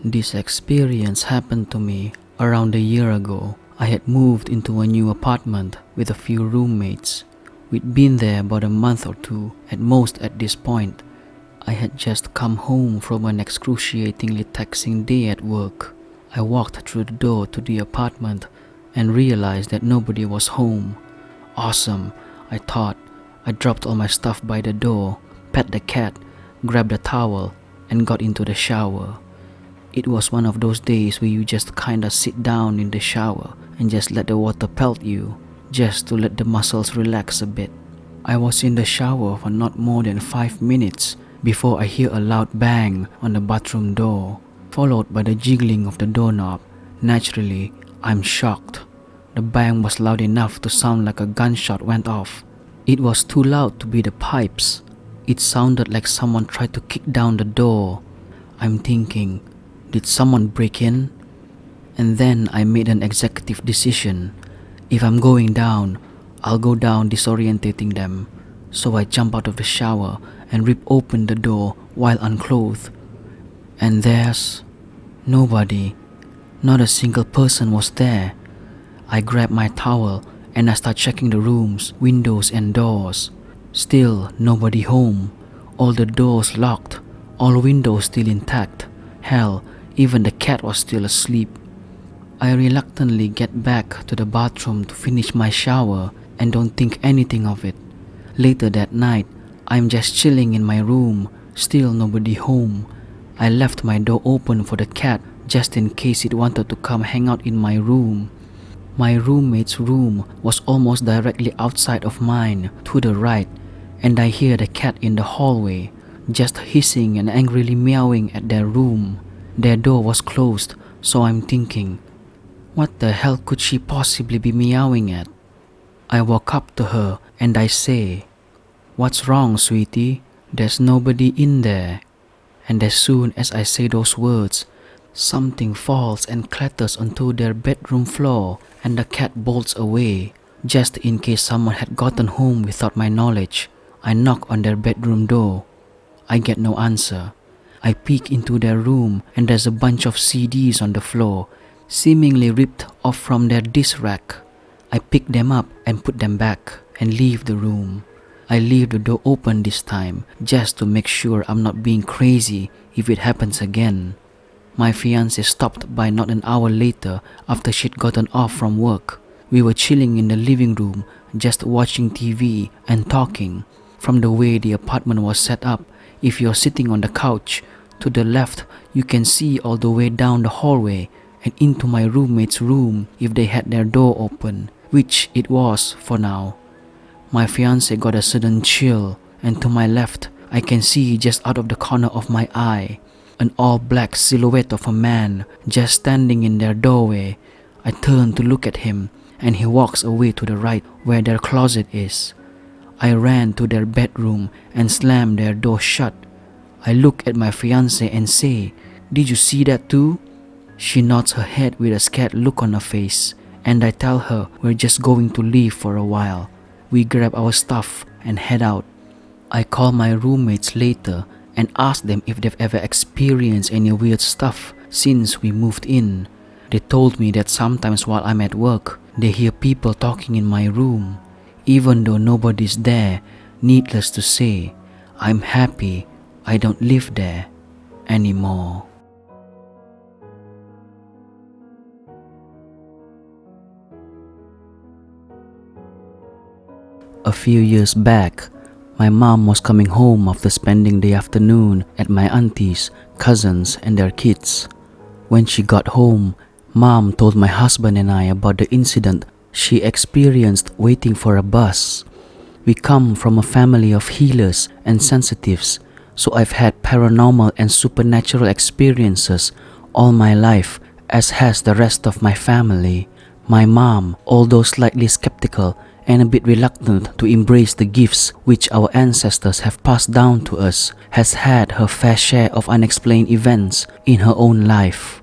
This experience happened to me around a year ago. I had moved into a new apartment with a few roommates. We'd been there about a month or two at most at this point. I had just come home from an excruciatingly taxing day at work. I walked through the door to the apartment and realized that nobody was home. Awesome, I thought. I dropped all my stuff by the door, pet the cat, grabbed a towel, and got into the shower. It was one of those days where you just kinda sit down in the shower and just let the water pelt you, just to let the muscles relax a bit. I was in the shower for not more than 5 minutes before I hear a loud bang on the bathroom door, followed by the jiggling of the doorknob. Naturally, I'm shocked. The bang was loud enough to sound like a gunshot went off. It was too loud to be the pipes. It sounded like someone tried to kick down the door. I'm thinking, did someone break in? And then I made an executive decision. If I'm going down, I'll go down disorientating them. So I jump out of the shower and rip open the door while unclothed. And there's nobody. Not a single person was there. I grab my towel and I start checking the rooms, windows and doors. Still nobody home. All the doors locked, all windows still intact. Hell, even the cat was still asleep. I reluctantly get back to the bathroom to finish my shower and don't think anything of it. Later that night, I'm just chilling in my room, still nobody home. I left my door open for the cat just in case it wanted to come hang out in my room. My roommate's room was almost directly outside of mine, to the right, and I hear the cat in the hallway, just hissing and angrily meowing at their room. Their door was closed, so I'm thinking, what the hell could she possibly be meowing at? I walk up to her and I say, "What's wrong, sweetie? There's nobody in there." And as soon as I say those words, something falls and clatters onto their bedroom floor and the cat bolts away. Just in case someone had gotten home without my knowledge, I knock on their bedroom door. I get no answer. I peek into their room and there's a bunch of CDs on the floor, seemingly ripped off from their disc rack. I pick them up and put them back and leave the room. I leave the door open this time just to make sure I'm not being crazy if it happens again. My fiancée stopped by not an hour later after she'd gotten off from work. We were chilling in the living room, just watching TV and talking. From the way the apartment was set up, if you're sitting on the couch, to the left you can see all the way down the hallway and into my roommate's room if they had their door open, which it was for now. My fiancé got a sudden chill, and to my left I can see just out of the corner of my eye an all-black silhouette of a man just standing in their doorway. I turn to look at him and he walks away to the right where their closet is. I ran to their bedroom and slammed their door shut. I look at my fiancée and say, "Did you see that too?" She nods her head with a scared look on her face, and I tell her we're just going to leave for a while. We grab our stuff and head out. I call my roommates later and ask them if they've ever experienced any weird stuff since we moved in. They told me that sometimes while I'm at work, they hear people talking in my room. Even though nobody's there, needless to say, I'm happy I don't live there anymore. A few years back, my mom was coming home after spending the afternoon at my aunties, cousins, and their kids. When she got home, Mom told my husband and I about the incident she experienced waiting for a bus. We come from a family of healers and sensitives, so I've had paranormal and supernatural experiences all my life, as has the rest of my family. My mom, although slightly skeptical and a bit reluctant to embrace the gifts which our ancestors have passed down to us, has had her fair share of unexplained events in her own life.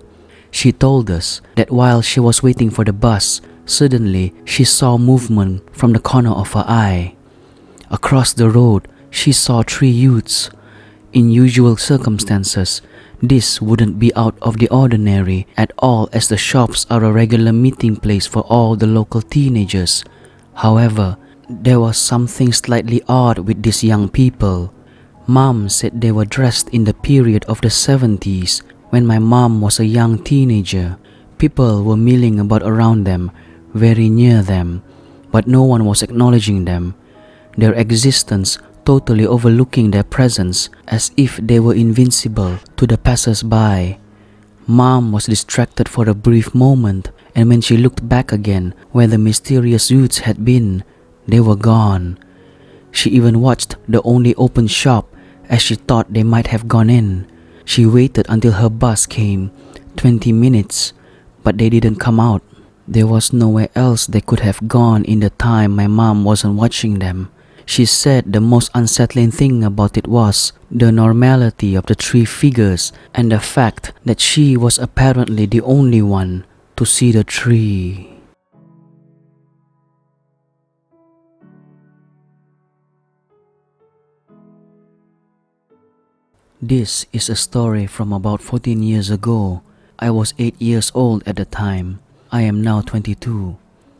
She told us that while she was waiting for the bus, suddenly she saw movement from the corner of her eye. Across the road, she saw 3 youths. In usual circumstances, this wouldn't be out of the ordinary at all, as the shops are a regular meeting place for all the local teenagers. However, there was something slightly odd with these young people. Mom said they were dressed in the period of the 70s when my mom was a young teenager. People were milling about around them, very near them, but no one was acknowledging them, their existence totally overlooking their presence as if they were invincible to the passers-by. Mom was distracted for a brief moment, and when she looked back again where the mysterious youths had been, they were gone. She even watched the only open shop as she thought they might have gone in. She waited until her bus came, 20 minutes, but they didn't come out. There was nowhere else they could have gone in the time my mom wasn't watching them. She said the most unsettling thing about it was the normality of the three figures and the fact that she was apparently the only one to see the tree. This is a story from about 14 years ago. I was 8 years old at the time. I am now 22.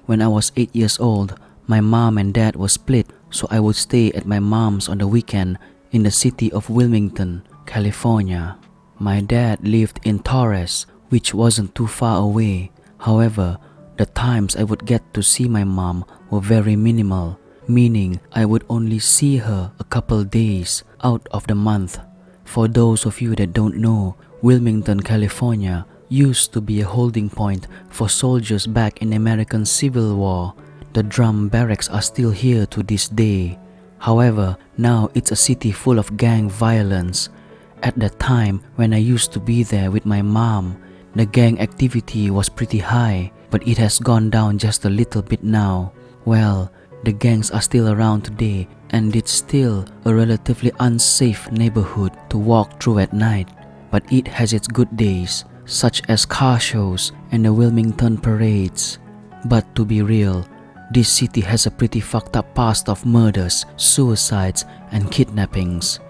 When I was 8 years old, my mom and dad were split, so I would stay at my mom's on the weekend in the city of Wilmington, California. My dad lived in Torres, which wasn't too far away. However, the times I would get to see my mom were very minimal, meaning I would only see her a couple days out of the month. For those of you that don't know, Wilmington, California used to be a holding point for soldiers back in the American Civil War. The drum barracks are still here to this day. However, now it's a city full of gang violence. At the time when I used to be there with my mom, the gang activity was pretty high, but it has gone down just a little bit now. Well, the gangs are still around today, and it's still a relatively unsafe neighborhood to walk through at night. But it has its good days, such as car shows and the Wilmington parades. But to be real, this city has a pretty fucked up past of murders, suicides, and kidnappings.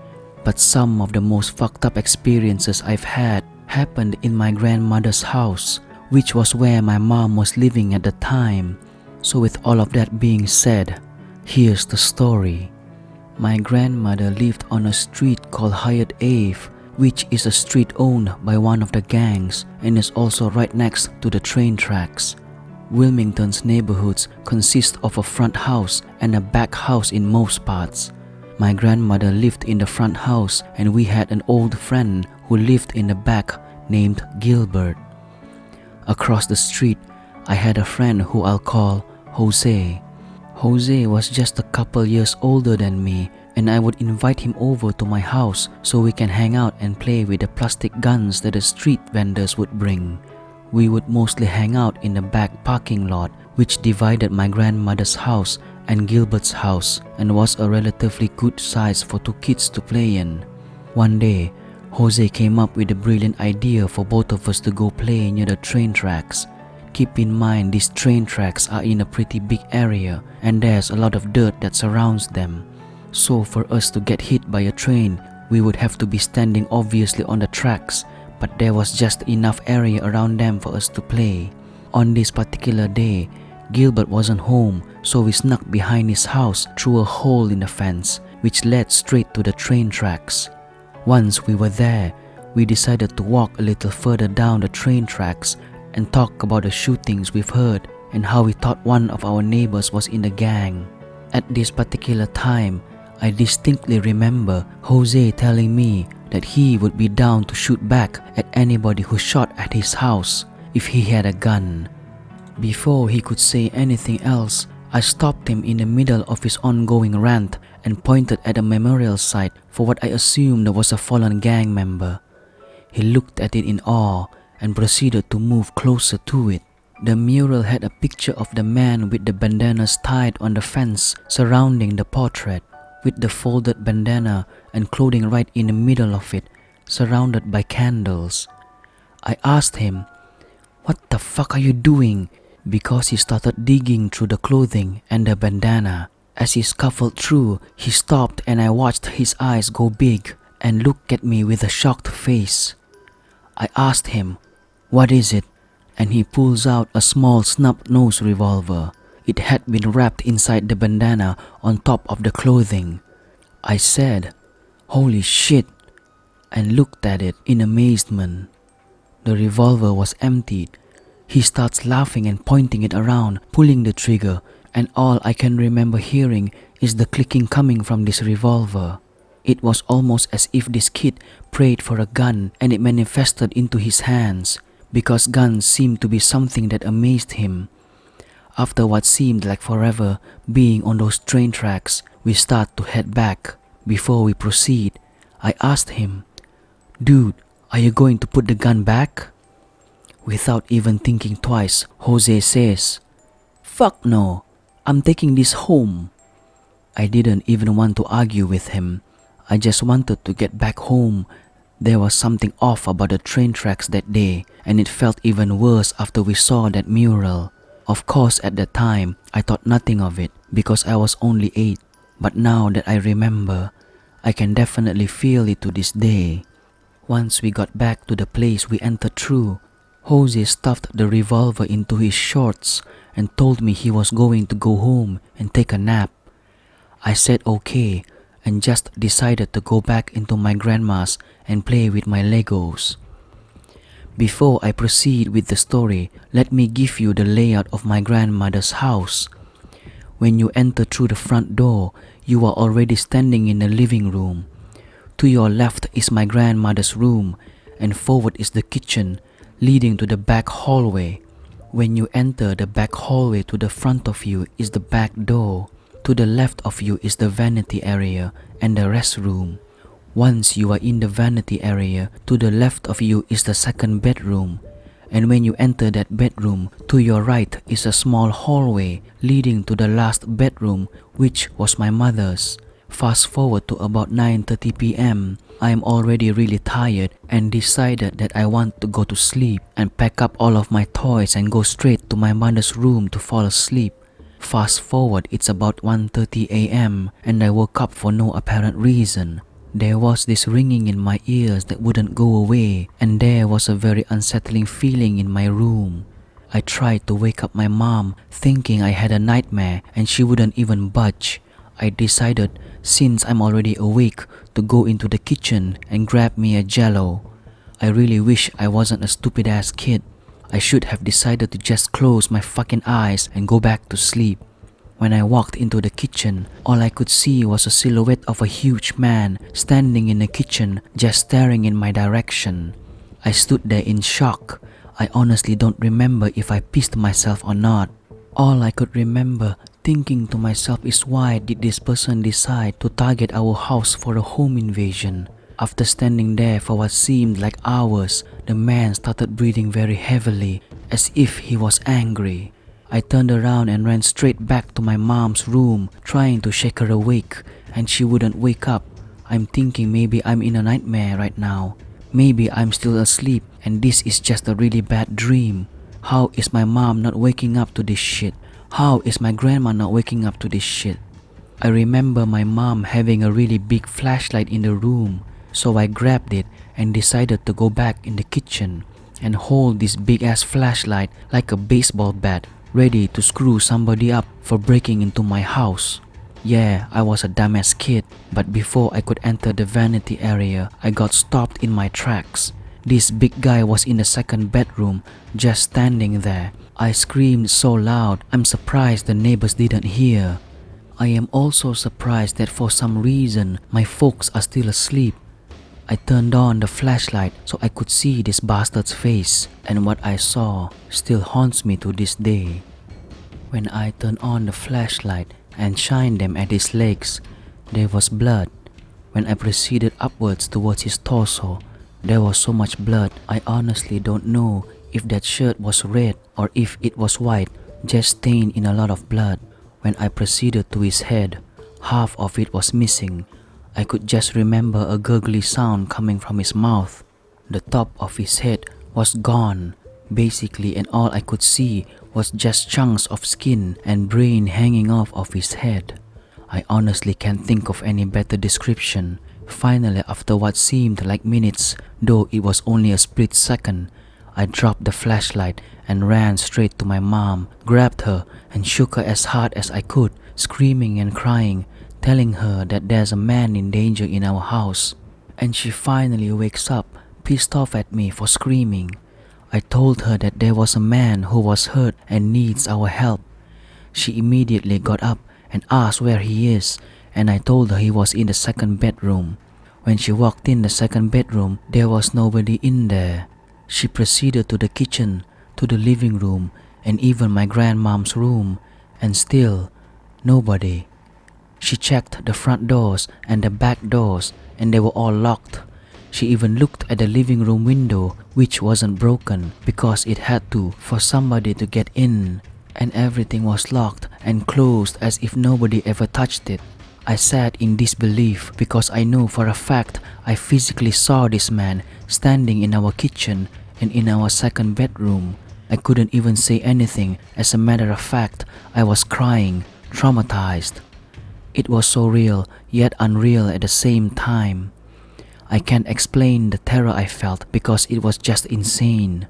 But some of the most fucked up experiences I've had happened in my grandmother's house, which was where my mom was living at the time. So with all of that being said, here's the story. My grandmother lived on a street called Hyatt Ave, which is a street owned by one of the gangs and is also right next to the train tracks. Wilmington's neighborhoods consist of a front house and a back house in most parts. My grandmother lived in the front house, and we had an old friend who lived in the back named Gilbert. Across the street, I had a friend who I'll call Jose. Jose was just a couple years older than me, and I would invite him over to my house so we can hang out and play with the plastic guns that the street vendors would bring. We would mostly hang out in the back parking lot, which divided my grandmother's house and Gilbert's house and was a relatively good size for two kids to play in. One day, Jose came up with a brilliant idea for both of us to go play near the train tracks. Keep in mind, these train tracks are in a pretty big area and there's a lot of dirt that surrounds them. So for us to get hit by a train, we would have to be standing obviously on the tracks, but there was just enough area around them for us to play. On this particular day, Gilbert wasn't home, so we snuck behind his house through a hole in the fence, which led straight to the train tracks. Once we were there, we decided to walk a little further down the train tracks and talk about the shootings we've heard and how we thought one of our neighbors was in the gang. At this particular time, I distinctly remember Jose telling me that he would be down to shoot back at anybody who shot at his house if he had a gun. Before he could say anything else, I stopped him in the middle of his ongoing rant and pointed at a memorial site for what I assumed was a fallen gang member. He looked at it in awe and proceeded to move closer to it. The mural had a picture of the man with the bandanas tied on the fence surrounding the portrait, with the folded bandana and clothing right in the middle of it, surrounded by candles. I asked him, "What the fuck are you doing?" because he started digging through the clothing and the bandana. As he scuffled through, he stopped and I watched his eyes go big and looked at me with a shocked face. I asked him, "What is it?" And he pulls out a small snub-nosed revolver. It had been wrapped inside the bandana on top of the clothing. I said, "Holy shit," and looked at it in amazement. The revolver was emptied. He starts laughing and pointing it around, pulling the trigger, and all I can remember hearing is the clicking coming from this revolver. It was almost as if this kid prayed for a gun and it manifested into his hands, because guns seemed to be something that amazed him. After what seemed like forever being on those train tracks, we start to head back. Before we proceed, I asked him, "Dude, are you going to put the gun back?" Without even thinking twice, Jose says, "Fuck no, I'm taking this home." I didn't even want to argue with him. I just wanted to get back home. There was something off about the train tracks that day, and it felt even worse after we saw that mural. Of course, at that time, I thought nothing of it because I was only 8. But now that I remember, I can definitely feel it to this day. Once we got back to the place we entered through, Jose stuffed the revolver into his shorts and told me he was going to go home and take a nap. I said okay and just decided to go back into my grandma's and play with my Legos. Before I proceed with the story, let me give you the layout of my grandmother's house. When you enter through the front door, you are already standing in the living room. To your left is my grandmother's room, and forward is the kitchen, leading to the back hallway. When you enter the back hallway, to the front of you is the back door. To the left of you is the vanity area and the restroom. Once you are in the vanity area, to the left of you is the second bedroom. And when you enter that bedroom, to your right is a small hallway leading to the last bedroom, which was my mother's. Fast forward to about 9:30 p.m. I am already really tired and decided that I want to go to sleep and pack up all of my toys and go straight to my mother's room to fall asleep. Fast forward, it's about 1:30 a.m. and I woke up for no apparent reason. There was this ringing in my ears that wouldn't go away, and there was a very unsettling feeling in my room. I tried to wake up my mom, thinking I had a nightmare, and she wouldn't even budge. I decided, since I'm already awake, to go into the kitchen and grab me a Jello. I really wish I wasn't a stupid ass kid. I should have decided to just close my fucking eyes and go back to sleep. When I walked into the kitchen, all I could see was a silhouette of a huge man standing in the kitchen, just staring in my direction. I stood there in shock. I honestly don't remember if I pissed myself or not. All I could remember thinking to myself is, why did this person decide to target our house for a home invasion? After standing there for what seemed like hours, the man started breathing very heavily, as if he was angry. I turned around and ran straight back to my mom's room, trying to shake her awake, and she wouldn't wake up. I'm thinking maybe I'm in a nightmare right now. Maybe I'm still asleep and this is just a really bad dream. How is my mom not waking up to this shit? How is my grandma not waking up to this shit? I remember my mom having a really big flashlight in the room, so I grabbed it and decided to go back in the kitchen and hold this big ass flashlight like a baseball bat, ready to screw somebody up for breaking into my house. Yeah, I was a dumbass kid, but before I could enter the vanity area, I got stopped in my tracks. This big guy was in the second bedroom, just standing there. I screamed so loud, I'm surprised the neighbors didn't hear. I am also surprised that for some reason, my folks are still asleep. I turned on the flashlight so I could see this bastard's face, and what I saw still haunts me to this day. When I turned on the flashlight and shined them at his legs, there was blood. When I proceeded upwards towards his torso, there was so much blood, I honestly don't know if that shirt was red or if it was white, just stained in a lot of blood. When I proceeded to his head, half of it was missing. I could just remember a gurgly sound coming from his mouth. The top of his head was gone, basically, and all I could see was just chunks of skin and brain hanging off of his head. I honestly can't think of any better description. Finally, after what seemed like minutes, though it was only a split second, I dropped the flashlight and ran straight to my mom, grabbed her, and shook her as hard as I could, screaming and crying, telling her that there's a man in danger in our house. And she finally wakes up, pissed off at me for screaming. I told her that there was a man who was hurt and needs our help. She immediately got up and asked where he is, and I told her he was in the second bedroom. When she walked in the second bedroom, there was nobody in there. She proceeded to the kitchen, to the living room, and even my grandmom's room, and still, nobody. She checked the front doors and the back doors, and they were all locked. She even looked at the living room window, which wasn't broken because it had to for somebody to get in, and everything was locked and closed as if nobody ever touched it. I sat in disbelief because I know for a fact I physically saw this man standing in our kitchen and in our second bedroom. I couldn't even say anything. As a matter of fact, I was crying, traumatized. It was so real, yet unreal at the same time. I can't explain the terror I felt because it was just insane.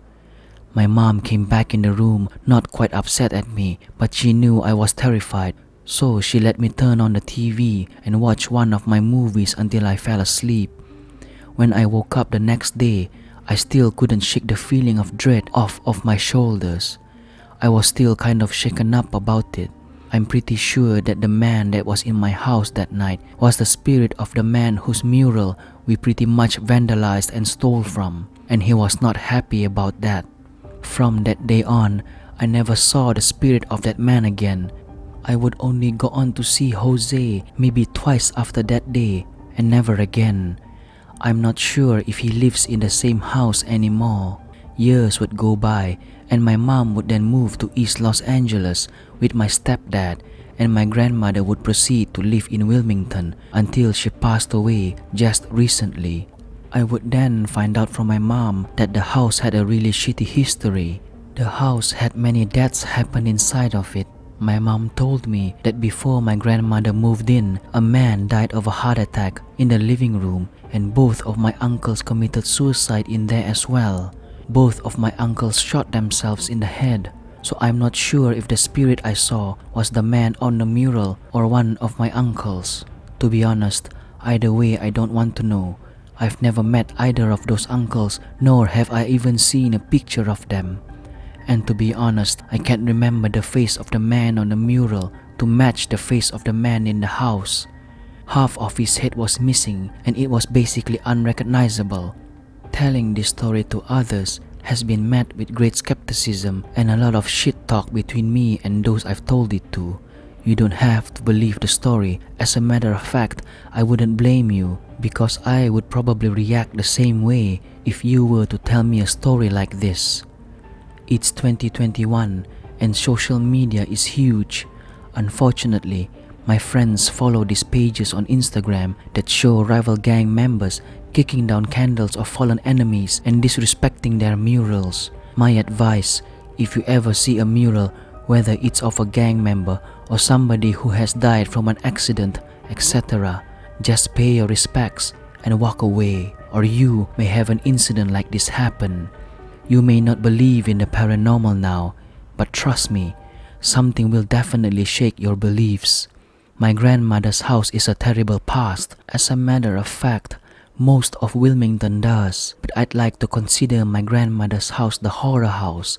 My mom came back in the room, not quite upset at me, but she knew I was terrified. So she let me turn on the TV and watch one of my movies until I fell asleep. When I woke up the next day, I still couldn't shake the feeling of dread off of my shoulders. I was still kind of shaken up about it. I'm pretty sure that the man that was in my house that night was the spirit of the man whose mural we pretty much vandalized and stole from, and he was not happy about that. From that day on, I never saw the spirit of that man again. I would only go on to see Jose maybe twice after that day, and never again. I'm not sure if he lives in the same house anymore. Years would go by, and my mom would then move to East Los Angeles with my stepdad, and my grandmother would proceed to live in Wilmington until she passed away just recently. I would then find out from my mom that the house had a really shitty history. The house had many deaths happen inside of it. My mom told me that before my grandmother moved in, a man died of a heart attack in the living room, and both of my uncles committed suicide in there as well. Both of my uncles shot themselves in the head. So I'm not sure if the spirit I saw was the man on the mural or one of my uncles. To be honest, either way I don't want to know. I've never met either of those uncles, nor have I even seen a picture of them. And to be honest, I can't remember the face of the man on the mural to match the face of the man in the house. Half of his head was missing and it was basically unrecognizable. Telling this story to others has been met with great skepticism and a lot of shit talk between me and those I've told it to. You don't have to believe the story. As a matter of fact, I wouldn't blame you because I would probably react the same way if you were to tell me a story like this. It's 2021 and social media is huge. Unfortunately, my friends follow these pages on Instagram that show rival gang members kicking down candles of fallen enemies and disrespecting their murals. My advice, if you ever see a mural, whether it's of a gang member or somebody who has died from an accident, etc., just pay your respects and walk away, or you may have an incident like this happen. You may not believe in the paranormal now, but trust me, something will definitely shake your beliefs. My grandmother's house is a terrible past. As a matter of fact, most of Wilmington does, but I'd like to consider my grandmother's house the horror house.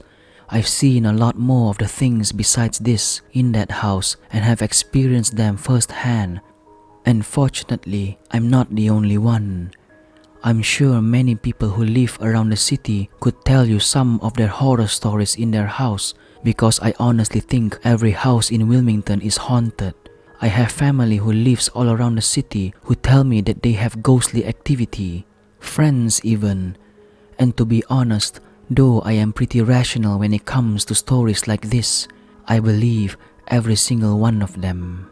I've seen a lot more of the things besides this in that house and have experienced them firsthand. And fortunately, I'm not the only one. I'm sure many people who live around the city could tell you some of their horror stories in their house, because I honestly think every house in Wilmington is haunted. I have family who lives all around the city who tell me that they have ghostly activity, friends even. And to be honest, though I am pretty rational when it comes to stories like this, I believe every single one of them.